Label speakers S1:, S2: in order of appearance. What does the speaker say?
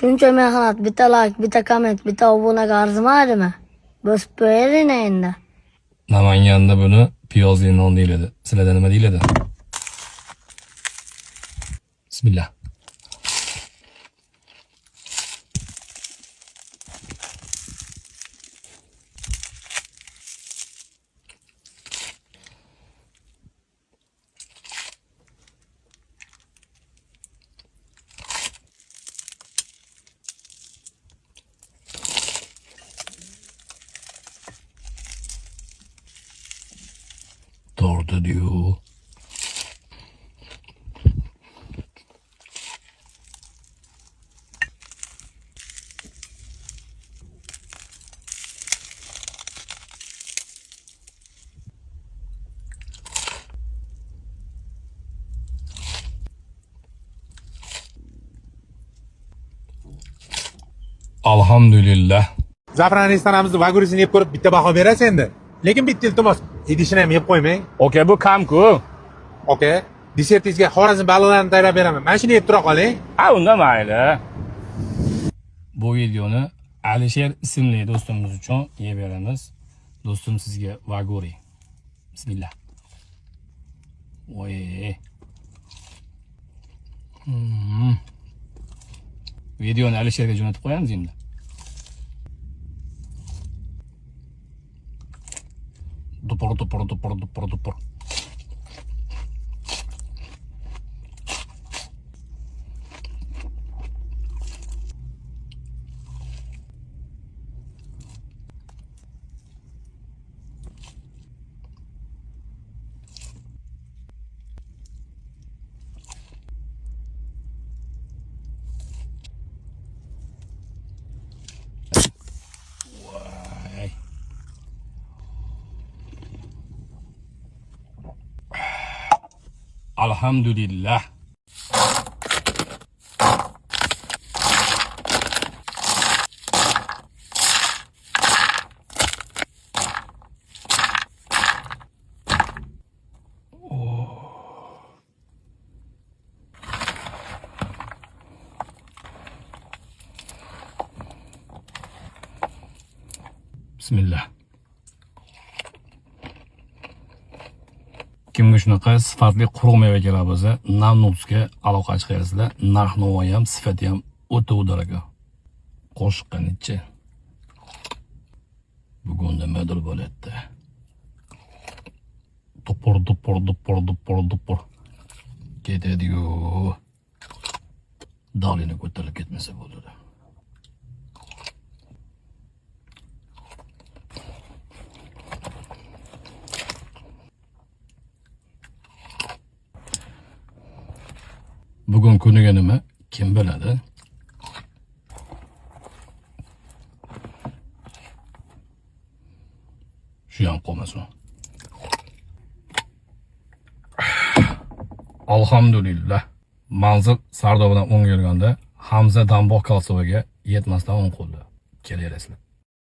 S1: Shuncha mehnat, bitta like, bitta komment, bitta obunaga arzimaydimi? Bosib qo'yavering endi.
S2: Namanganda buni piyozli non deyiladi. Sizlarda nima deyiladi? Bismillah. Tortu diyor. Alhamdulillah.
S3: Zafran restoranimizda vagurisini yeb ko'rib bitta baho berasiz endi. Lekin bitta iltimos, idishini ham yeb qo'ymang.
S2: Oka bu kam-ku.
S3: Oka, desertingizga Xorazm baliqlarini tayyorlab beraman. Mana shuni yeb tura qoling.
S2: Ha, unda mayli. Bu videoni Alisher ismli do'stimiz uchun yeb beramiz. Do'stim sizga vaguri. Bismillah. Voy. Videoni Alisherga jo'natib qo'yamiz endi. Dupur. Alhamdulillah. Bismillah. Kimga shunaqa sifatli quruq meva kerak bo'lsa, Namnutsga aloqa chiqarsizlar. Narx-navo ham, sifati ham o'ta udaraga. Qo'shiqqa necha? Bugun nimadir bo'layapti. Dupur. Ketadi-yu. Dalini ko'tarilib ketmasa bo'ladi. Bugun kuniga nima? Kim biladi? Shu ham qolmasin. Alhamdulillah. Manzil Sardobadan o'ng yurganda Hamza Damboq Kalsovaga yetmasdan o'ng qo'ldi. Kelaverasizlar.